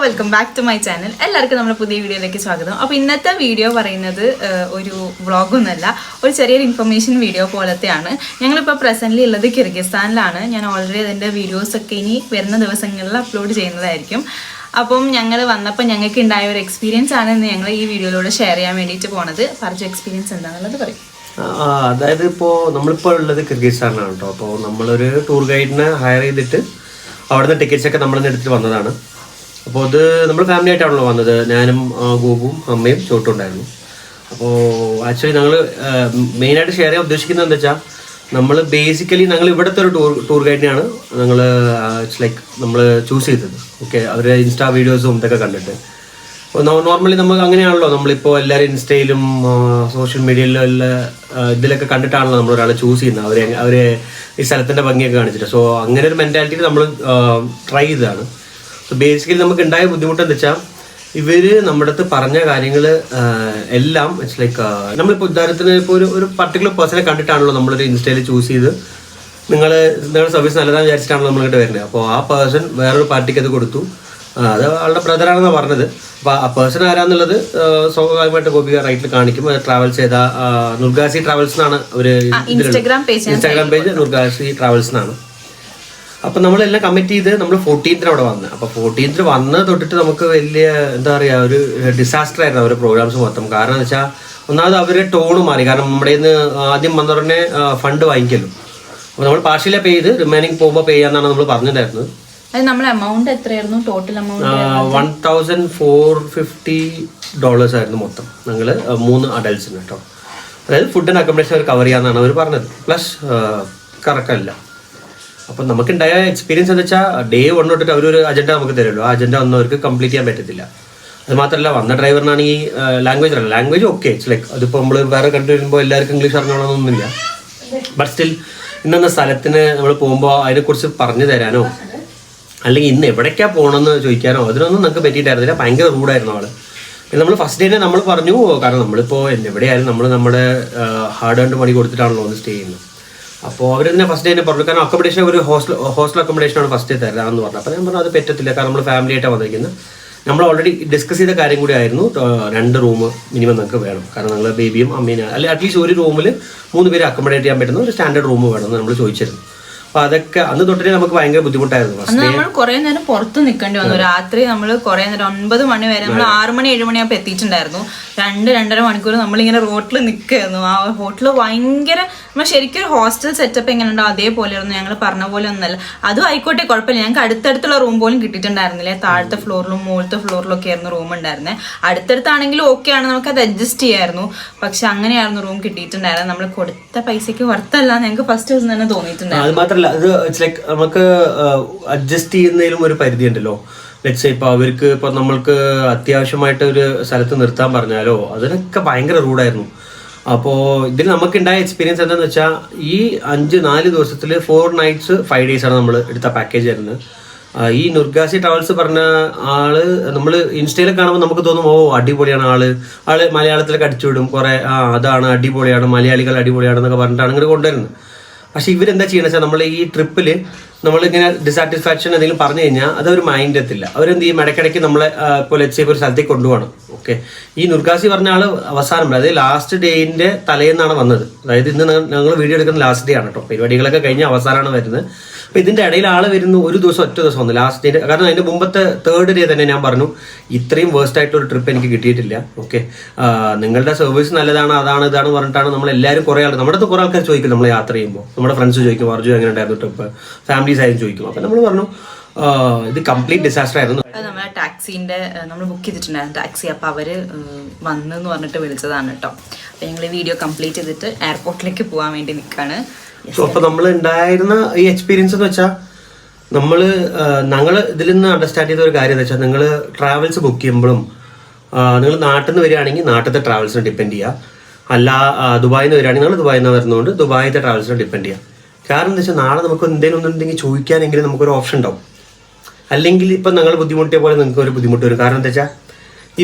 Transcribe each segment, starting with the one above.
Welcome back to my channel. എല്ലാവർക്കും നമ്മുടെ പുതിയ വീഡിയോയിലേക്ക് സ്വാഗതം. അപ്പോൾ ഇന്നത്തെ വീഡിയോ പറയുന്നത് ഒരു വ്ളോഗൊന്നുമല്ല, ഒരു ചെറിയൊരു ഇൻഫർമേഷൻ വീഡിയോ പോലത്തെയാണ്. ഞങ്ങളിപ്പോൾ പ്രസൻ്റ്ലി ഉള്ളത് കിർഗിസ്ഥാനിലാണ്. ഞാൻ ഓൾറെഡി അതിൻ്റെ വീഡിയോസൊക്കെ ഇനി വരുന്ന ദിവസങ്ങളിൽ അപ്ലോഡ് ചെയ്യുന്നതായിരിക്കും. അപ്പം ഞങ്ങൾ വന്നപ്പോൾ ഞങ്ങൾക്ക് ഉണ്ടായ ഒരു എക്സ്പീരിയൻസ് ആണ് ഇന്ന് ഞങ്ങൾ ഈ വീഡിയോയിലൂടെ ഷെയർ ചെയ്യാൻ വേണ്ടിയിട്ട് പോണത്. പറഞ്ഞ എക്സ്പീരിയൻസ് എന്താണെന്നുള്ളത് പറയും. അതായത് നമ്മളിപ്പോൾ ഉള്ളത് കിർഗിസ്ഥാനിലാണ് കേട്ടോ. അപ്പോൾ നമ്മളൊരു ടൂർ ഗൈഡിനെ ഹയർ ചെയ്തിട്ട് അവിടുന്ന് ടിക്കറ്റ്സൊക്കെ നമ്മളെന്ന് എടുത്തിട്ട് വന്നതാണ്. അപ്പോൾ അത് നമ്മൾ ഫാമിലി ആയിട്ടാണല്ലോ വന്നത്. ഞാനും ഗോപും അമ്മയും ചോട്ടും ഉണ്ടായിരുന്നു. അപ്പോൾ ആക്ച്വലി ഞങ്ങൾ മെയിനായിട്ട് ഷെയർ ചെയ്യാൻ ഉദ്ദേശിക്കുന്നത് എന്താ വെച്ചാൽ, നമ്മൾ ബേസിക്കലി ഞങ്ങൾ ഇവിടുത്തെ ഒരു ടൂർ ഗൈഡിനെയാണ് ഞങ്ങൾ ഇറ്റ്സ് ലൈക്ക് നമ്മൾ ചൂസ് ചെയ്തത്. ഓക്കെ, അവരുടെ ഇൻസ്റ്റാ വീഡിയോസും ഇതൊക്കെ കണ്ടിട്ട്. അപ്പോൾ നോർമലി നമുക്ക് അങ്ങനെയാണല്ലോ, നമ്മളിപ്പോൾ എല്ലാവരും ഇൻസ്റ്റയിലും സോഷ്യൽ മീഡിയയിലും എല്ലാ ഇതിലൊക്കെ കണ്ടിട്ടാണല്ലോ നമ്മൾ ഒരാളെ ചൂസ് ചെയ്യുന്നത്, അവരെ ഈ സ്ഥലത്തിൻ്റെ ഭംഗിയൊക്കെ കാണിച്ചിട്ട്. സോ അങ്ങനെ ഒരു മെൻറ്റാലിറ്റിയിൽ നമ്മൾ ട്രൈ ചെയ്തതാണ്. സോ ബേസിക്കലി നമുക്ക് ഉണ്ടായ ബുദ്ധിമുട്ട് എന്താ വെച്ചാൽ, ഇവർ നമ്മുടെ അടുത്ത് പറഞ്ഞ കാര്യങ്ങൾ എല്ലാം ഇറ്റ്സ് ലൈക്ക് നമ്മളിപ്പോൾ ഉദാഹരണത്തിന് ഇപ്പോൾ ഒരു പർട്ടിക്കുലർ പേഴ്സണെ കണ്ടിട്ടാണല്ലോ നമ്മളൊരു ഇൻസ്റ്റയിൽ ചൂസ് ചെയ്ത് നിങ്ങളുടെ സർവീസ് നല്ലതാണെന്ന് വിചാരിച്ചിട്ടാണല്ലോ നമ്മളിങ്ങോട്ട് വരുന്നത്. അപ്പോൾ ആ പേഴ്സൺ വേറൊരു പാർട്ടിക്ക് അത് കൊടുത്തു. അത് ആളുടെ ബ്രദറാണെന്നാണ് പറഞ്ഞത്. അപ്പോൾ ആ പേഴ്സൺ ആരാന്നുള്ളത് സ്വാഭാവികമായിട്ട് ഗോപിക റൈറ്റിൽ കാണിക്കും. ട്രാവൽസ് ചെയ്ത നുർഗാസി ട്രാവൽസ് എന്നാണ് ഒരു ഇൻസ്റ്റാഗ്രാം പേജ് നുർഗാസി ട്രാവൽസ് എന്നാണ്. അപ്പം നമ്മളെല്ലാം കമ്മിറ്റ് ചെയ്ത് നമ്മൾ 14th അവിടെ വന്നത്. അപ്പോൾ 14th വന്ന് തൊട്ടിട്ട് നമുക്ക് വലിയ എന്താ പറയുക, ഒരു ഡിസാസ്റ്റർ ആയിരുന്നു അവരുടെ പ്രോഗ്രാംസ് മൊത്തം. കാരണം എന്ന് വെച്ചാൽ, ഒന്നാമത് അവരുടെ ടോണ് മാറി. കാരണം നമ്മുടെ നിന്ന് ആദ്യം വന്നവരുടെ ഫണ്ട് വാങ്ങിക്കല്ലോ. അപ്പോൾ നമ്മൾ പാർഷ്യലി പേ ചെയ്ത് റിമൈനിങ് പോകുമ്പോൾ പേ ചെയ്യാന്നാണ് നമ്മൾ പറഞ്ഞിട്ടുണ്ടായിരുന്നത്. എമൗണ്ട് എത്രയായിരുന്നു? ടോട്ടൽ എമൗണ്ട് $1,450 ആയിരുന്നു മൊത്തം. ഞങ്ങൾ 3 അഡൽട്സിന് കേട്ടോ. അതായത് ഫുഡ് ആൻഡ് അക്കോമഡേഷൻ അവർ കവർ ചെയ്യാന്നാണ് അവർ പറഞ്ഞത്. പ്ലസ് കറക്റ്റല്ല. അപ്പം നമുക്കുണ്ടായ എക്സ്പീരിയൻസ് എന്താ വെച്ചാൽ, ഡേ 1 തൊട്ടിട്ട് അവരൊരു അജണ്ട നമുക്ക് തരുമല്ലോ. ആ അജണ്ട ഒന്നും അവർക്ക് കംപ്ലീറ്റ് ചെയ്യാൻ പറ്റത്തില്ല. അത് മാത്രമല്ല, വന്ന ഡ്രൈവറിനാണെങ്കിൽ ലാംഗ്വേജ് ഓക്കെ, ഇറ്റ്സ് ലൈക്ക് അതിപ്പോൾ നമ്മൾ വേറെ കണ്ടു വരുമ്പോൾ എല്ലാവർക്കും ഇംഗ്ലീഷ് അറിഞ്ഞോളണമെന്നൊന്നുമില്ല. ബട്ട് സ്റ്റിൽ ഇന്നെന്ന സ്ഥലത്തിന് നമ്മൾ പോകുമ്പോൾ അതിനെക്കുറിച്ച് പറഞ്ഞു തരാനോ അല്ലെങ്കിൽ ഇന്ന് എവിടേക്കാണ് പോകണമെന്ന് ചോദിക്കാനോ അതിനൊന്നും നമുക്ക് പറ്റിയിട്ടായിരുന്നില്ല. ഭയങ്കര റൂഡായിരുന്നു ആൾ. പിന്നെ നമ്മൾ ഫസ്റ്റ് ഡേനെ നമ്മൾ പറഞ്ഞു, കാരണം നമ്മളിപ്പോൾ എവിടെയായാലും നമ്മൾ നമ്മുടെ ഹാർഡ് ഏൺഡ് മണി കൊടുത്തിട്ടാണല്ലോ ഒന്ന് സ്റ്റേ ചെയ്യുന്നത്. അപ്പോൾ അവർ തന്നെ ഫസ്റ്റ് ഡേനെ പറഞ്ഞു, കാരണം അക്കോമഡേഷൻ ഒരു ഹോസ്റ്റൽ അക്കോമഡേഷനാണ് ഫസ്റ്റ് ഡേ തരാമെന്ന് പറഞ്ഞു. അപ്പോൾ ഞാൻ പറഞ്ഞു അത് പറ്റത്തില്ല, കാരണം നമ്മൾ ഫാമിലി ആയിട്ടാണ് വന്നിരിക്കുന്നത്. നമ്മൾ ഓൾറെഡി ഡിസ്കസ് ചെയ്ത കാര്യം കൂടി ആയിരുന്നു, 2 റൂം മിനിമം നമുക്ക് വേണം. കാരണം ഞങ്ങൾ ബേബിയും അമ്മേനും അല്ലെങ്കിൽ അറ്റ്ലീസ്റ്റ് ഒരു റൂമിൽ 3 പേര് അക്കോമഡേറ്റ് ചെയ്യാൻ പറ്റുന്ന ഒരു സ്റ്റാൻഡേർഡ് റൂം വേണമെന്ന് നമ്മൾ ചോദിച്ചിരുന്നു. അപ്പോൾ അതൊക്കെ അന്ന് തൊട്ടിട്ട് നമുക്ക് ഭയങ്കര ബുദ്ധിമുട്ടായിരുന്നു. നമ്മൾ കുറെ നേരം പുറത്ത് നിൽക്കേണ്ടി വന്നു. രാത്രി നമ്മൾ കുറെ നേരം 9 മണി വരെ, നമ്മൾ 6 മണി 7 മണിയാകുമ്പോൾ എത്തിയിട്ടുണ്ടായിരുന്നു. 2-2.5 മണിക്കൂർ നമ്മളിങ്ങനെ റോട്ടിൽ നിൽക്കുകയായിരുന്നു. ആ ഹോട്ടൽ ഭയങ്കര, നമ്മൾ ശരിക്കും ഒരു ഹോസ്റ്റൽ സെറ്റപ്പ് എങ്ങനെ ഉണ്ടോ അതേപോലെയായിരുന്നു. ഞങ്ങൾ പറഞ്ഞ പോലെ ഒന്നല്ല. അതും ആയിക്കോട്ടെ, കുഴപ്പമില്ല. ഞങ്ങൾക്ക് അടുത്തടുത്തുള്ള റൂം പോലും കിട്ടിയിട്ടുണ്ടായിരുന്നില്ല. താഴത്തെ ഫ്ലോറിലും മുകളിലത്തെ ഫ്ലോറിലും ഒക്കെ ആയിരുന്നു റൂം ഉണ്ടായിരുന്നത്. അടുത്തടുത്താണെങ്കിലും ഓക്കെ ആണ്, നമുക്ക് അത് അഡ്ജസ്റ്റ് ചെയ്യായിരുന്നു. പക്ഷെ അങ്ങനെയായിരുന്നു റൂം കിട്ടിയിട്ടുണ്ടായിരുന്നത്. നമ്മൾ കൊടുത്ത പൈസക്ക് വರ್ತല്ല ഞങ്ങൾക്ക് ഫസ്റ്റ് ദിവസം തന്നെ തോന്നിയിട്ടുണ്ടായിരുന്നു. അത് ഇറ്റ്സ് ലൈക്ക് നമുക്ക് അഡ്ജസ്റ്റ് ചെയ്യുന്നതിലും ഒരു പരിധി ഉണ്ടല്ലോ. ലെറ്റ്സ് സേ ഇപ്പോൾ അവർക്ക് ഇപ്പോൾ നമ്മൾക്ക് അത്യാവശ്യമായിട്ട് ഒരു സ്ഥലത്ത് നിർത്താൻ പറഞ്ഞാലോ അതിനൊക്കെ ഭയങ്കര റൂഡായിരുന്നു. അപ്പോൾ ഇതിൽ നമുക്കുണ്ടായ എക്സ്പീരിയൻസ് എന്താണെന്ന് വെച്ചാൽ, ഈ 4 ദിവസത്തിൽ 4 nights 5 days ആണ് നമ്മൾ എടുത്ത പാക്കേജ് ആയിരുന്നത്. ഈ നുർഗാസി ട്രാവൽസ് പറഞ്ഞ ആള് നമ്മൾ ഇൻസ്റ്റയിൽ കാണുമ്പോൾ നമുക്ക് തോന്നും, ഓ അടിപൊളിയാണ് ആള് മലയാളത്തിലൊക്കെ അടിച്ചുവിടും കുറേ, അതാണ് അടിപൊളിയാണ്, മലയാളികൾ അടിപൊളിയാണെന്നൊക്കെ പറഞ്ഞിട്ടാണ് ഇങ്ങോട്ട് കൊണ്ടുവരുന്നത്. പക്ഷെ ഇവരെന്താ ചെയ്യണമെന്ന് വെച്ചാൽ, നമ്മൾ ഈ ട്രിപ്പിൽ നമ്മളിങ്ങനെ ഡിസാറ്റിസ്ഫാക്ഷൻ എന്തെങ്കിലും പറഞ്ഞു കഴിഞ്ഞാൽ അതൊരു മൈൻഡ് എത്തില്ല. അവരെന്ത് ചെയ്യും, ഇടയ്ക്കിടയ്ക്ക് നമ്മളെ ഇപ്പോൾ ലെറ്റ്സ് സേ ഒരു സ്ഥലത്തേക്ക് കൊണ്ടുപോകണം. ഓക്കെ, ഈ നുർഗാസി പറഞ്ഞ ആൾ അവസാനം, അതായത് ലാസ്റ്റ് ഡേയിൻ്റെ തലേന്നാണ് വന്നത്. അതായത് ഇന്ന് ഞങ്ങൾ വീഡിയോ എടുക്കുന്ന ലാസ്റ്റ് ഡേ ആണ് കേട്ടോ. പരിപാടികളൊക്കെ കഴിഞ്ഞ് അവസാനമാണ് വരുന്നത്. അപ്പോൾ ഇതിൻ്റെ ഇടയിൽ ആൾ വരുന്നു ഒറ്റ ദിവസം വന്നു ലാസ്റ്റ് ഡേ. കാരണം അതിൻ്റെ മുമ്പത്തെ 3rd ഡേ തന്നെ ഞാൻ പറഞ്ഞു, ഇത്രയും വേസ്റ്റ് ആയിട്ടൊരു ട്രിപ്പ് എനിക്ക് കിട്ടിയിട്ടില്ല. ഓക്കെ, നിങ്ങളുടെ സർവീസ് നല്ലതാണ്, അതാണ് ഇതാണ് പറഞ്ഞിട്ടാണ് നമ്മളെല്ലാവരും കുറേ ആൾ നമ്മുടെ കുറേ ആൾക്കാർ ചോദിക്കും. നമ്മൾ യാത്ര ചെയ്യുമ്പോൾ നമ്മുടെ ഫ്രണ്ട്സ് ചോദിക്കും, അർജു എങ്ങനെ ഉണ്ടായിരുന്നു ട്രിപ്പ്, ഫാമിലീസ് ആയാലും ചോദിക്കും. അപ്പം നമ്മൾ പറഞ്ഞു ഇത് കംപ്ലീറ്റ് ഡിസാസ്റ്റർ ആയിരുന്നു. നമ്മളെ ടാക്സിന്റെ നമ്മൾ ബുക്ക് ചെയ്തിട്ടുണ്ടായിരുന്നു ടാക്സി. അപ്പോൾ അവർ വന്നെന്ന് പറഞ്ഞിട്ട് വിളിച്ചതാണ് കേട്ടോ. അപ്പോൾ ഞങ്ങൾ വീഡിയോ കംപ്ലീറ്റ് ചെയ്തിട്ട് എയർപോർട്ടിലേക്ക് പോകാൻ വേണ്ടി നിൽക്കുകയാണ്. സോ അപ്പോൾ നമ്മൾ ഉണ്ടായിരുന്ന ഈ എക്സ്പീരിയൻസ് എന്ന് വെച്ചാൽ, ഞങ്ങൾ ഇതിൽ നിന്ന് അണ്ടർസ്റ്റാൻഡ് ചെയ്ത ഒരു കാര്യം എന്ന് വെച്ചാൽ, നിങ്ങൾ ട്രാവൽസ് ബുക്ക് ചെയ്യുമ്പോഴും നിങ്ങൾ നാട്ടിൽ നിന്ന് വരികയാണെങ്കിൽ നാട്ടിലത്തെ ട്രാവൽസിനെ ഡിപ്പെൻഡ് ചെയ്യുക. അല്ല ദുബായിൽ നിന്ന് വരികയാണെങ്കിൽ നിങ്ങൾ ദുബായിൽ നിന്ന് വരുന്നതുകൊണ്ട് ദുബായിത്തെ ട്രാവൽസിനെ ഡിപ്പെൻഡ് ചെയ്യുക. കാരണം എന്താ വെച്ചാൽ, നാളെ നമുക്ക് എന്തെങ്കിലും ചോദിക്കാനെങ്കിലും നമുക്കൊരു ഓപ്ഷൻ ഉണ്ടാവും. അല്ലെങ്കിൽ ഇപ്പം ഞങ്ങൾ ബുദ്ധിമുട്ടിയ പോലെ നിങ്ങൾക്ക് ഒരു ബുദ്ധിമുട്ട് വരും. കാരണം എന്താ വെച്ചാൽ,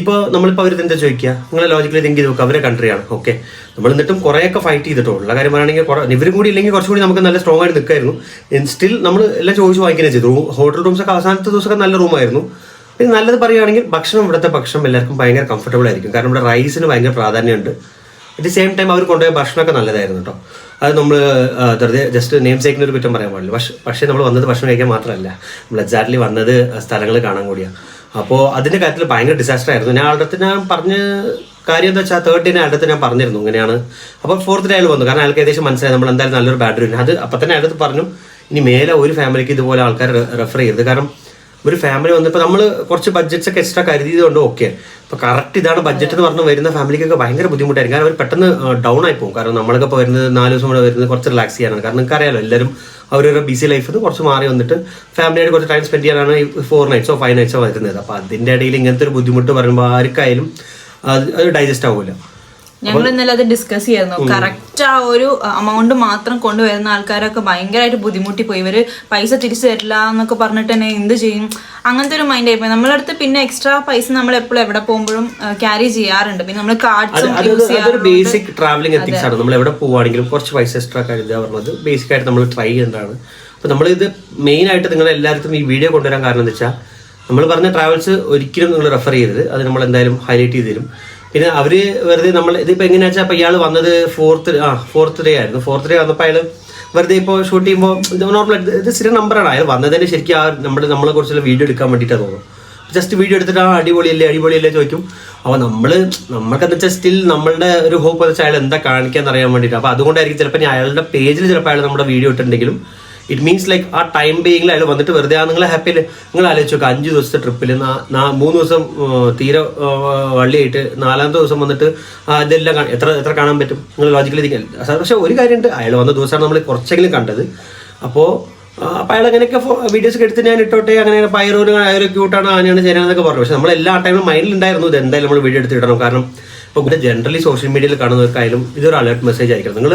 ഇപ്പോൾ നമ്മളിപ്പോൾ അവരെന്താ ചോദിക്കുക, നിങ്ങൾ ലോജിക്കലി തിങ്ക് ചെയ്ത് നോക്കുക, അവരെ കൺട്രിയാണ്. ഓക്കെ, നമ്മൾ എന്നിട്ടും കുറേയൊക്കെ ഫൈറ്റ് ചെയ്തിട്ടോ ഉള്ള കാര്യം പറയുകയാണെങ്കിൽ ഇവരും കൂടി ഇല്ലെങ്കിൽ കുറച്ചുകൂടി നമുക്ക് നല്ല സ്ട്രോങ് ആയിട്ട് നിൽക്കായിരുന്നു. സ്റ്റിൽ നമ്മൾ എല്ലാം ചോദിച്ച് വാങ്ങിക്കുകയും ചെയ്തു. ഹോട്ടൽ റൂംസൊക്കെ അവസാനത്തെ ദിവസമൊക്കെ നല്ല റൂമായിരുന്നു. പിന്നെ നല്ലത് പറയുകയാണെങ്കിൽ ഭക്ഷണം, ഇവിടുത്തെ ഭക്ഷണം എല്ലാവർക്കും ഭയങ്കര കംഫർട്ടബിൾ ആയിരിക്കും. കാരണം ഇവിടെ റൈസിന് ഭയങ്കര പ്രാധാന്യമുണ്ട്. അറ്റ് ദി സെയിം ടൈം അവർ കൊണ്ടുപോയ ഭക്ഷണമൊക്കെ നല്ലതായിരുന്നു കേട്ടോ. അത് നമ്മൾ വെറുതെ ജസ്റ്റ് നെയിം സേക്കിന് ഒരു കുറ്റം പറയാൻ പാടില്ല. പക്ഷേ നമ്മൾ വന്നത് ഭക്ഷണം കഴിക്കാൻ മാത്രമല്ല, നമ്മൾ എക്സാക്ട്ലി വന്നത് സ്ഥലങ്ങൾ കാണാൻ കൂടിയാണ്. അപ്പോൾ അതിൻ്റെ കാര്യത്തിൽ ഭയങ്കര ഡിസാസ്റ്റർ ആയിരുന്നു. ഞാൻ പറഞ്ഞ കാര്യം എന്താ വെച്ചാൽ 3rd ഡേ അടുത്ത് ഞാൻ പറഞ്ഞിരുന്നു ഇങ്ങനെയാണ്. അപ്പോൾ 4th ഡേ അയാൾ വന്നു. കാരണം അയാൾക്ക് ഏകദേശം മനസ്സിലായി നമ്മൾ എന്തായാലും നല്ലൊരു ബാറ്ററി. അത് അപ്പം തന്നെ അയാളടുത്ത് പറഞ്ഞു, ഇനി മേലെ ഒരു ഫാമിലിക്ക് ഇതുപോലെ ആൾക്കാർ റെഫർ ചെയ്യരുത്. കാരണം ഒരു ഫാമിലി വന്നപ്പോൾ നമ്മൾ കുറച്ച് ബഡ്ജറ്റ്സ് ഒക്കെ എക്സ്ട്രാ കരുതിയതുകൊണ്ട് ഓക്കെ. ഇപ്പോൾ കറക്റ്റ് ഇതാണ് ബഡ്ജറ്റ് എന്ന് പറഞ്ഞ് വരുന്ന ഫാമിലിക്കൊക്കെ ഭയങ്കര ബുദ്ധിമുട്ടായിരിക്കും. കാരണം അവർ പെട്ടെന്ന് ഡൗൺ ആയി പോകും. കാരണം നമ്മളൊക്കെ ഇപ്പോൾ വരുന്നത് 4 ദിവസം കൂടെ വരുന്നത് കുറച്ച് റിലാക്സ് ചെയ്യാനാണ്. കാരണം നിങ്ങൾക്ക് അറിയാലോ, എല്ലാവരും അവരൊരു ബിസി ലൈഫിൽ നിന്ന് കുറച്ച് മാറി വന്നിട്ട് ഫാമിലിയായിട്ട് കുറച്ച് ടൈം സ്പെൻഡ് ചെയ്യാനാണ് 4 നൈറ്റ്സോ 5 നൈറ്റ്സോ വരുന്നത്. അപ്പോൾ അതിൻ്റെ ഇടയിൽ ഇങ്ങനത്തെ ഒരു ബുദ്ധിമുട്ട് പറയുമ്പോൾ ആർക്കായാലും അത് ഡൈജസ്റ്റ് ആവില്ല. ഞങ്ങൾ ഇന്നലെ അത് ഡിസ്കസ് ചെയ്യായിരുന്നു. കറക്റ്റ് ആ ഒരു എമൗണ്ട് മാത്രം കൊണ്ടുവരുന്ന ആൾക്കാരൊക്കെ ഭയങ്കരമായിട്ട് ബുദ്ധിമുട്ടി പോയി. ഇവര് പൈസ തിരിച്ചു തരില്ല എന്നൊക്കെ പറഞ്ഞിട്ട് തന്നെ എന്ത് ചെയ്യും, അങ്ങനത്തെ ഒരു മൈൻഡ് ആയിപ്പോയി. നമ്മളെ അടുത്ത് പിന്നെ എക്സ്ട്രാ പൈസ നമ്മൾ എപ്പോഴും എവിടെ പോകുമ്പോഴും ക്യാരി ചെയ്യാറുണ്ട്. പിന്നെ നമ്മൾ കാർഡ്സും അതൊരു ബേസിക് ട്രാവലിംഗ് എത്തിക്സ് ആണ്. നമ്മൾ എവിടെ പോവുകയാണെങ്കിലും കുറച്ച് പൈസ എക്സ്ട്രാ കരുതുക പറഞ്ഞത് ബേസിക് ആയിട്ട് നമ്മൾ ട്രൈ ചെയ്യേണ്ടതാണ്. അപ്പോൾ നമ്മളിത് മെയിൻ ആയിട്ട് നിങ്ങൾ എല്ലാവർക്കും ഈ വീഡിയോ കൊണ്ടുവരാൻ കാരണം എന്താ വെച്ചാൽ, നമ്മൾ പറഞ്ഞ ട്രാവൽസ് ഒരിക്കലും നിങ്ങൾ റെഫർ ചെയ്യരുത്. അത് നമ്മൾ എന്തായാലും ഹൈലൈറ്റ് ചെയ്ത് തരും. പിന്നെ അവർ വെറുതെ നമ്മൾ ഇതിപ്പോൾ എങ്ങനെയാ വെച്ചാൽ, അപ്പോൾ ഇയാൾ വന്നത് 4th ഡേ ആയിരുന്നു. 4th ഡേ വന്നപ്പോൾ അയാൾ വെറുതെ ഇപ്പോൾ ഷൂട്ട് ചെയ്യുമ്പോൾ ഇത് നോർമൽ ഇത് സ്ഥിരം നമ്പറാണ്. അയാൾ വന്നതിന് ശരിക്കും നമ്മളെ കുറിച്ചുള്ള വീഡിയോ എടുക്കാൻ വേണ്ടിയിട്ടാണ് തോന്നുന്നു. ജസ്റ്റ് വീഡിയോ എടുത്തിട്ട് അടിപൊളിയല്ലേ ചോദിക്കും. അപ്പോൾ നമുക്കെന്താ വെച്ചാൽ സ്റ്റിൽ നമ്മളുടെ ഒരു ഹോപ്പ് എന്ന് വെച്ചാൽ അയാൾ എന്താ കാണിക്കാന്ന് അറിയാൻ വേണ്ടിയിട്ട്. അപ്പോൾ അതുകൊണ്ടായിരിക്കും ചിലപ്പോൾ അയാളുടെ പേജിൽ ചിലപ്പോൾ അയാൾ നമ്മുടെ വീഡിയോ ഇട്ടിട്ടുണ്ടെങ്കിലും ഇറ്റ് മീൻസ് ലൈക്ക് ആ ടൈം ബീയിങ്ങിൽ അയാൾ വന്നിട്ട് വെറുതെ നിങ്ങളെ ഹാപ്പിയിൽ നിങ്ങൾ ആലോചിച്ച് നോക്കുക. 5 ദിവസത്തെ ട്രിപ്പിൽ 3 ദിവസം തീരെ വള്ളിയായിട്ട് 4ാമത്തെ ദിവസം വന്നിട്ട് ഇതെല്ലാം എത്ര കാണാൻ പറ്റും നിങ്ങൾ ലോജിക്കലി ഇരിക്കാൻ. പക്ഷേ ഒരു കാര്യമുണ്ട്, അയാൾ വന്ന ദിവസമാണ് നമ്മൾ കുറച്ചെങ്കിലും കണ്ടത്. അപ്പോൾ അയാൾ അങ്ങനെയൊക്കെ വീഡിയോസ് ഒക്കെ എടുത്ത് ഞാൻ ഇട്ടോട്ടെ, അങ്ങനെ പയറൊരു ക്യൂട്ടാണ് ആനയാണ് ചേരാന്നൊക്കെ പറഞ്ഞു. പക്ഷെ നമ്മൾ എല്ലാ ടൈമും മൈൻഡിലുണ്ടായിരുന്നു ഇത് എന്തായാലും നമ്മൾ വീഡിയോ എടുത്ത് ഇടണം. കാരണം ഇപ്പോൾ ജനറലി സോഷ്യൽ മീഡിയയിൽ കാണുന്നവർക്കായാലും ഇതൊരു അലേർട്ട് മെസ്സേജ് ആയിരിക്കണം. നിങ്ങൾ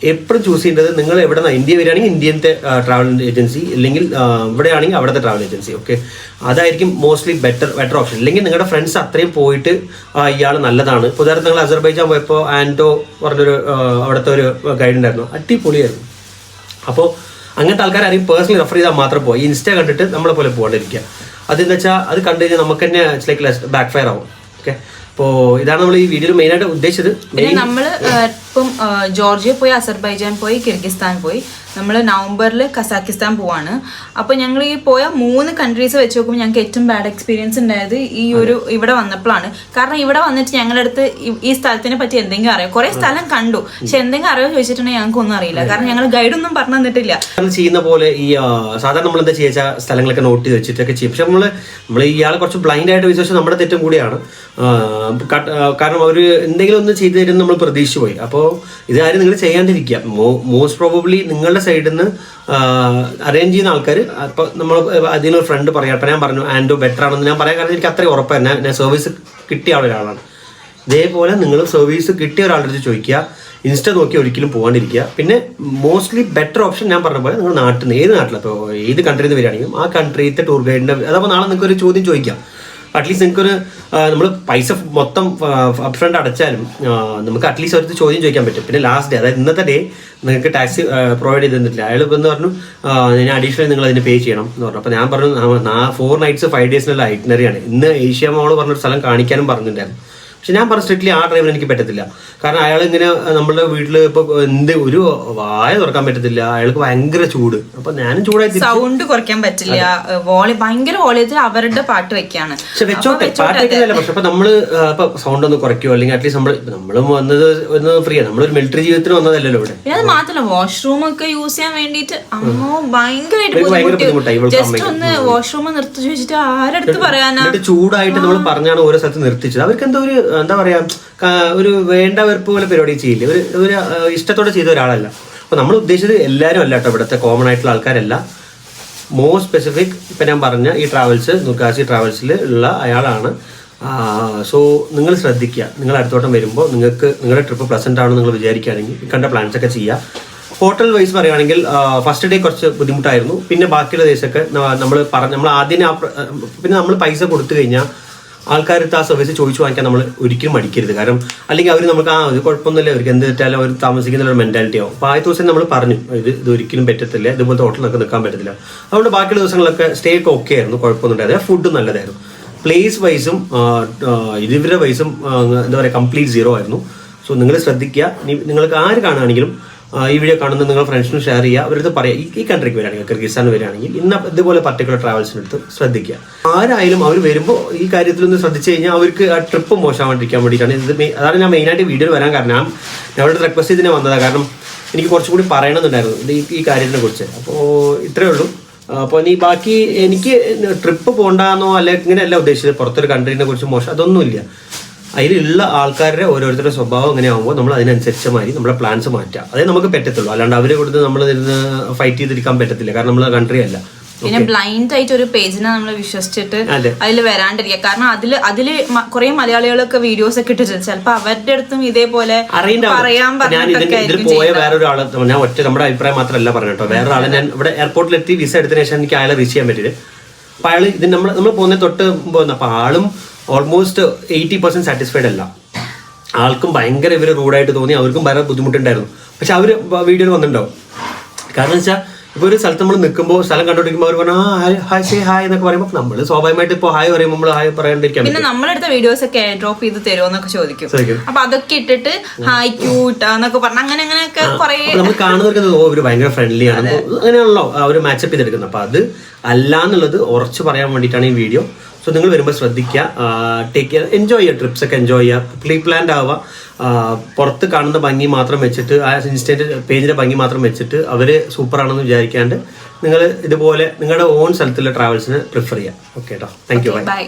എപ്പോഴും ചൂസ് ചെയ്യേണ്ടത് നിങ്ങൾ എവിടെ നിന്ന്, ഇന്ത്യ വരികയാണെങ്കിൽ ഇന്ത്യൻ്റെ ട്രാവൽ ഏജൻസി, അല്ലെങ്കിൽ ഇവിടെയാണെങ്കിൽ അവിടുത്തെ ട്രാവൽ ഏജൻസി. ഓക്കെ, അതായിരിക്കും മോസ്റ്റ്ലി ബെറ്റർ ഓപ്ഷൻ. അല്ലെങ്കിൽ നിങ്ങളുടെ ഫ്രണ്ട്സ് അത്രയും പോയിട്ട് ഇയാൾ നല്ലതാണ്. ഇപ്പോൾ ഉദാഹരണത്തിന് നിങ്ങൾ അസർബൈജാൻ പോയപ്പോൾ ആൻഡോ പറഞ്ഞൊരു അവിടുത്തെ ഒരു ഗൈഡ് ഉണ്ടായിരുന്നു, അടിപൊളിയായിരുന്നു. അപ്പോൾ അങ്ങനത്തെ ആൾക്കാരും പേഴ്സണലി റെഫർ ചെയ്താൽ മാത്രം പോയി. ഇൻസ്റ്റ കണ്ടിട്ട് നമ്മളെ പോലെ പോകാണ്ടിരിക്കുക. അതെന്ന് വെച്ചാൽ അത് കണ്ടു കഴിഞ്ഞാൽ നമുക്ക് തന്നെ ലൈക്ക് ബാക്ക് ഫയർ ആവും. ഓക്കെ, അപ്പോൾ ഇതാണ് നമ്മൾ ഈ വീഡിയോയിൽ മെയിനായിട്ട് ഉദ്ദേശിച്ചത്. നമ്മൾ ഇപ്പം ജോർജിയ പോയി, അസർബൈജാൻ പോയി, കിർഗിസ്ഥാൻ പോയി, നമ്മൾ നവംബറിൽ കസാക്കിസ്ഥാൻ പോവാണ്. അപ്പോൾ ഞങ്ങൾ ഈ പോയ 3 കൺട്രീസ് വെച്ച് നോക്കുമ്പോൾ ഞങ്ങൾക്ക് ഏറ്റവും ബാഡ് എക്സ്പീരിയൻസ് ഉണ്ടായത് ഇവിടെ വന്നപ്പോഴാണ്. കാരണം ഇവിടെ വന്നിട്ട് ഞങ്ങളുടെ അടുത്ത് ഈ സ്ഥലത്തിനെ പറ്റി എന്തെങ്കിലും അറിയാം. കുറെ സ്ഥലം കണ്ടു, പക്ഷെ എന്തെങ്കിലും അറിയോ ചോദിച്ചിട്ടുണ്ടെങ്കിൽ ഞങ്ങൾക്ക് ഒന്നും അറിയില്ല. കാരണം ഞങ്ങൾ ഗൈഡൊന്നും പറഞ്ഞു തന്നിട്ടില്ല. ചെയ്യുന്ന പോലെ ഈ സാധാരണ നമ്മൾ എന്താ ചെയ്യുക, സ്ഥലങ്ങളൊക്കെ നോട്ട് ചെയ്ത് വെച്ചിട്ടൊക്കെ ചെയ്യും. പക്ഷെ നമ്മൾ ഇയാളെ കുറച്ച് ബ്ലൈൻഡ് ആയിട്ട് വിശ്വസിച്ച് നമ്മുടെ തെറ്റും കൂടിയാണ്. കാരണം അവർ എന്തെങ്കിലും ഒന്ന് ചെയ്തു തരുന്ന നമ്മൾ പ്രതീക്ഷിച്ചു പോയി. അപ്പോൾ ഇതാരും നിങ്ങൾ ചെയ്യാണ്ടിരിക്കുക. മോസ്റ്റ് പ്രോബബ്ലി നിങ്ങളുടെ സൈഡിൽ നിന്ന് അറേഞ്ച് ചെയ്യുന്ന ആൾക്കാർ, അപ്പോൾ നമ്മൾ അതിനൊരു ഫ്രണ്ട് പറയാം. അപ്പം ഞാൻ പറഞ്ഞു ആൻഡോ ബെറ്റർ ആണെന്ന് ഞാൻ പറയാൻ കാരണം എനിക്ക് അത്രയും ഉറപ്പാണ്. ഞാൻ സർവീസ് കിട്ടിയ ഒരാളാണ്. ഇതേപോലെ നിങ്ങൾ സർവീസ് കിട്ടിയ ഒരാളുടെ അടുത്ത് ചോദിക്കുക. ഇൻസ്റ്റ നോക്കി ഒരിക്കലും പോകാണ്ടിരിക്കുക. പിന്നെ മോസ്റ്റ്ലി ബെറ്റർ ഓപ്ഷൻ ഞാൻ പറഞ്ഞ പോലെ നിങ്ങൾ നാട്ടിൽ നിന്ന് ഏത് നാട്ടിലപ്പോൾ ഏത് കൺട്രിയിൽ നിന്ന് വരികയാണെങ്കിലും ആ കൺട്രിയിലത്തെ ടൂർ ഗൈഡിൻ്റെ, അതപ്പോൾ നാളെ നിങ്ങൾക്ക് ഒരു ചോദ്യം ചോദിക്കാം. അറ്റ്ലീസ്റ്റ് നിങ്ങൾക്കൊരു നമ്മൾ പൈസ മൊത്തം അപ് ഫ്രണ്ട് അടച്ചാലും നമുക്ക് അറ്റ്ലീസ്റ്റ് ഒരു ചോദ്യം ചോദിക്കാൻ പറ്റും. പിന്നെ ലാസ്റ്റ് ഡേ, അതായത് ഇന്നത്തെ ഡേ നിങ്ങൾക്ക് ടാക്സി പ്രൊവൈഡ് ചെയ്ത് തന്നിട്ടില്ല. അയാൾ എന്ന് പറഞ്ഞു ഞാൻ അഡീഷണൽ നിങ്ങൾ അതിന് പേ ചെയ്യണം എന്ന് പറഞ്ഞു. അപ്പോൾ ഞാൻ പറഞ്ഞു 4 നൈറ്റ്സ് 5 ഡേയ്സിനുള്ള ഐറ്റിനറിയാണ്. ഇന്ന് ഏഷ്യ മോൾ പറഞ്ഞൊരു സ്ഥലം കാണിക്കാനും പറഞ്ഞിട്ടുണ്ടായിരുന്നു. പക്ഷെ ഞാൻ പറഞ്ഞു സ്ട്രിക്ട്ലി ആ ഡ്രൈവർ എനിക്ക് പറ്റത്തില്ല. കാരണം അയാൾ ഇങ്ങനെ നമ്മുടെ വീട്ടിൽ ഇപ്പോൾ ഒരു വായ തുറക്കാൻ പറ്റത്തില്ല. അയാൾക്ക് ഭയങ്കര ചൂട്. അപ്പൊ ഞാനും ചൂടായി, സൗണ്ട് കുറയ്ക്കാൻ പറ്റില്ല, ഭയങ്കര വോളിയത്തിൽ അവരുടെ പാട്ട് വെക്കാണ്. പക്ഷെ വെച്ചോട്ടെ, പാട്ട് വെക്കുന്നില്ല. പക്ഷെ അപ്പൊ നമ്മള് ഇപ്പൊ സൗണ്ട് ഒന്ന് കുറയ്ക്കോ, അല്ലെങ്കിൽ അറ്റ്ലീസ്റ്റ് നമ്മളും വന്നത് ഒന്ന് ഫ്രീ ആണ്. നമ്മളൊരു മിലിറ്ററി ജീവിതത്തിന് വന്നതല്ലല്ലോ ഇവിടെ. പിന്നെ അത് മാത്രമല്ല വാഷ്റൂം ഒക്കെ യൂസ് ചെയ്യാൻ വേണ്ടിട്ട് ഭയങ്കരമായിട്ട് ജസ്റ്റ് ഒന്ന് വാഷ്റൂം നിർത്തി വെച്ചിട്ട് ആരടുത്ത് പറയാനാ. ചൂടായിട്ട് നമ്മൾ പറഞ്ഞാണ് ഓരോ സ്ഥലത്ത് നിർത്തിച്ചത്. അവർക്ക് എന്തോ ഒരു എന്താ പറയാ, ഒരു വേണ്ട വെറുപ്പ് പോലെ പരിപാടി ചെയ്യില്ല. ഒരു ഇഷ്ടത്തോടെ ചെയ്ത ഒരാളല്ല. അപ്പോൾ നമ്മൾ ഉദ്ദേശിച്ചത് എല്ലാവരും അല്ല കേട്ടോ, ഇവിടുത്തെ കോമൺ ആയിട്ടുള്ള ആൾക്കാരല്ല. മോർ സ്പെസിഫിക് ഇപ്പം ഞാൻ പറഞ്ഞ ഈ ട്രാവൽസ്, നുക്കാസി ട്രാവൽസിൽ ഉള്ള അയാളാണ്. സോ നിങ്ങൾ ശ്രദ്ധിക്കുക. നിങ്ങൾ അടുത്തോട്ടം വരുമ്പോൾ നിങ്ങൾക്ക് നിങ്ങളുടെ ട്രിപ്പ് പ്ലസന്റ് ആണെന്ന് നിങ്ങൾ വിചാരിക്കുകയാണെങ്കിൽ കണ്ട പ്ലാൻസ് ഒക്കെ ചെയ്യുക. ഹോട്ടൽ വൈസ് പറയുകയാണെങ്കിൽ ഫസ്റ്റ് ഡേ കുറച്ച് ബുദ്ധിമുട്ടായിരുന്നു. പിന്നെ ബാക്കിയുള്ള ദിവസമൊക്കെ നമ്മൾ ആദ്യം പിന്നെ നമ്മൾ പൈസ കൊടുത്തു കഴിഞ്ഞാൽ ആൾക്കാർക്ക് ആ സർവീസ് ചോദിച്ചു വാങ്ങിക്കാൻ നമ്മൾ ഒരിക്കലും മടിക്കരുത്. കാരണം അല്ലെങ്കിൽ അവർ നമുക്ക് അത് കുഴപ്പമൊന്നുമില്ല, അവർക്ക് എന്ത് തെറ്റാലും അവർ താമസിക്കുന്ന ഒരു മെന്റാലിറ്റി ആവും. അപ്പോൾ ആദ്യത്തെ ദിവസം നമ്മൾ പറഞ്ഞു ഇത് ഒരിക്കലും പറ്റത്തില്ല, ഇതുപോലത്തെ ഹോട്ടലിലൊക്കെ നിൽക്കാൻ പറ്റത്തില്ല. അതുകൊണ്ട് ബാക്കിയുള്ള ദിവസങ്ങളൊക്കെ സ്റ്റേ ഒക്കെ ഓക്കെ ആയിരുന്നു, കുഴപ്പമൊന്നും ഉണ്ടായിരുന്നു. ഫുഡ് നല്ലതായിരുന്നു. പ്ലേസ് വൈസും ഇവരുടെ വൈസും എന്താ പറയുക കംപ്ലീറ്റ് 0 ആയിരുന്നു. സോ നിങ്ങൾ ശ്രദ്ധിക്കുക. നിങ്ങൾക്ക് ആര് കാണുകയാണെങ്കിലും ഈ വീഡിയോ കാണുന്ന നിങ്ങൾ ഫ്രണ്ട്സിനും ഷെയർ ചെയ്യുക. അവരടുത്ത് പറയാം ഈ കൺട്രിക്ക് വരികയാണെങ്കിൽ കിർഗിസ്ഥാൻ വരികയാണെങ്കിൽ ഇതുപോലെ പർട്ടിക്കുലർ ട്രാവൽസിനടുത്ത് ശ്രദ്ധിക്കുക. ആരായാലും അവർ വരുമ്പോൾ ഈ കാര്യത്തിലൊന്ന് ശ്രദ്ധിച്ചു കഴിഞ്ഞാൽ അവർക്ക് ആ ട്രിപ്പ് മോശമാവാണ്ടിരിക്കാൻ വേണ്ടിയിട്ടാണ് അതാണ് ഞാൻ മെയിനായിട്ട് വീഡിയോയിൽ വരാൻ കാരണം. ഞാൻ അവിടെ റിക്വസ്റ്റ് ചെയ്തിനെ വന്നതാണ്, കാരണം എനിക്ക് കുറച്ചും കൂടി പറയണമെന്നുണ്ടായിരുന്നു ഈ കാര്യത്തിനെ കുറിച്ച്. അപ്പോൾ ഇത്രയേ ഉള്ളൂ. അപ്പോൾ ഇനി ബാക്കി എനിക്ക് ട്രിപ്പ് പോകണ്ടെന്നോ അല്ലെങ്കിൽ ഇങ്ങനെയല്ല ഉദ്ദേശിച്ചത്, പുറത്തൊരു കൺട്രീനെ കുറിച്ച് മോശം അതൊന്നുമില്ല. അതിലുള്ള ആൾക്കാരുടെ ഓരോരുത്തരുടെ സ്വഭാവം എങ്ങനെ ആകുമ്പോൾ നമ്മൾ അതിനനുസരിച്ച് മാറി നമ്മുടെ പ്ലാൻസ് മാറ്റുക. അതേ നമുക്ക് പറ്റത്തുള്ളൂ. അല്ലാണ്ട് അവരെ കൊടുത്ത് നമ്മൾ ഇരുന്ന് ഫൈറ്റ് ചെയ്തിരിക്കാൻ പറ്റത്തില്ല, കാരണം നമ്മൾ കൺട്രി അല്ല. പിന്നെ ബ്ലൈൻഡ് ആയിട്ട് ഒരു പേജിനെ നമ്മൾ വിശ്വസിച്ചിട്ട് അതിൽ വരാണ്ടിരിക്കുക. കാരണം അതില് കുറെ മലയാളികളൊക്കെ വീഡിയോസ് ഒക്കെ ഇട്ടിട്ട് ചിലപ്പോ അവരുടെ അടുത്തും ഇതേപോലെ ഇതിൽ പോയ വേറൊരാള് ഞാൻ നമ്മുടെ അഭിപ്രായം മാത്രമല്ല പറഞ്ഞു കേട്ടോ. വേറൊരാളെ ഞാൻ ഇവിടെ എയർപോർട്ടിലെത്തി വിസ എടുത്തതിന് ശേഷം എനിക്ക് അയാളെ റീച്ച് ചെയ്യാൻ പറ്റില്ല. അപ്പൊ അയാൾ ഇത് നമ്മൾ പോകുന്ന തൊട്ട് പോകുന്ന അപ്പൊ ആളും ഓൾമോസ്റ്റ് 80% സാറ്റിസ്ഫൈഡ് അല്ല. ആൾക്കും ഭയങ്കര ഇവര് റൂഡായിട്ട് തോന്നി, അവർക്കും ഭയങ്കര ബുദ്ധിമുട്ടുണ്ടായിരുന്നു. പക്ഷെ അവര് വീഡിയോയിൽ വന്നിട്ടുണ്ടാവും. കാരണം വെച്ചാൽ ഇപ്പോൾ ഒരു സ്ഥലത്ത് നമ്മൾ നിൽക്കുമ്പോൾ സ്ഥലം കണ്ടുപിടിക്കുമ്പോൾ അവർ പറഞ്ഞാൽ ഹായ് എന്നൊക്കെ പറയുമ്പോൾ നമ്മൾ സ്വാഭാവികമായിട്ട് ഇപ്പോൾ ഹായ് പറയുമ്പോൾ നമ്മൾ ഹായ് പറയാണ്ടിരിക്കാം. പിന്നെ നമ്മളെടുത്ത വീഡിയോസ് ഒക്കെ ഡ്രോപ്പ് ചെയ്ത് തരുമോ എന്നൊക്കെ ചോദിക്കും. അപ്പൊ അതൊക്കെ ഇട്ടിട്ട് ഹായ് ക്യൂട്ട് എന്നൊക്കെ പറഞ്ഞ അങ്ങനെയൊക്കെ കുറെ നമ്മൾ കാണുന്നവർക്ക് ഒരു ഭയങ്കര ഫ്രണ്ട്ലി ആണ്, അങ്ങനെയാണല്ലോ അവർ മാച്ചപ്പ് ചെയ്തെടുക്കുന്നത്. അപ്പൊ അത് അല്ല എന്നുള്ളത് ഉറച്ചു പറയാൻ വേണ്ടിയിട്ടാണ് ഈ വീഡിയോ. സോ നിങ്ങൾ വരുമ്പോൾ ശ്രദ്ധിക്കുക, ടേക്ക് കെയർ, എൻജോയ് ചെയ്യുക, ട്രിപ്സ് ഒക്കെ എൻജോയ് ചെയ്യുക, പ്രീ പ്ലാൻഡ് ആവുക. പുറത്ത് കാണുന്ന ഭംഗി മാത്രം വെച്ചിട്ട് ആ ഇൻസ്റ്റന്റ് പേജിന്റെ ഭംഗി മാത്രം വെച്ചിട്ട് അവര് സൂപ്പറാണെന്ന് വിചാരിക്കാണ്ട് നിങ്ങൾ ഇതുപോലെ നിങ്ങളുടെ ഓൺ സ്ഥലത്തുള്ള ട്രാവൽസിന് പ്രിഫർ ചെയ്യുക. ഓക്കെ കേട്ടോ, താങ്ക് യു, ബൈ.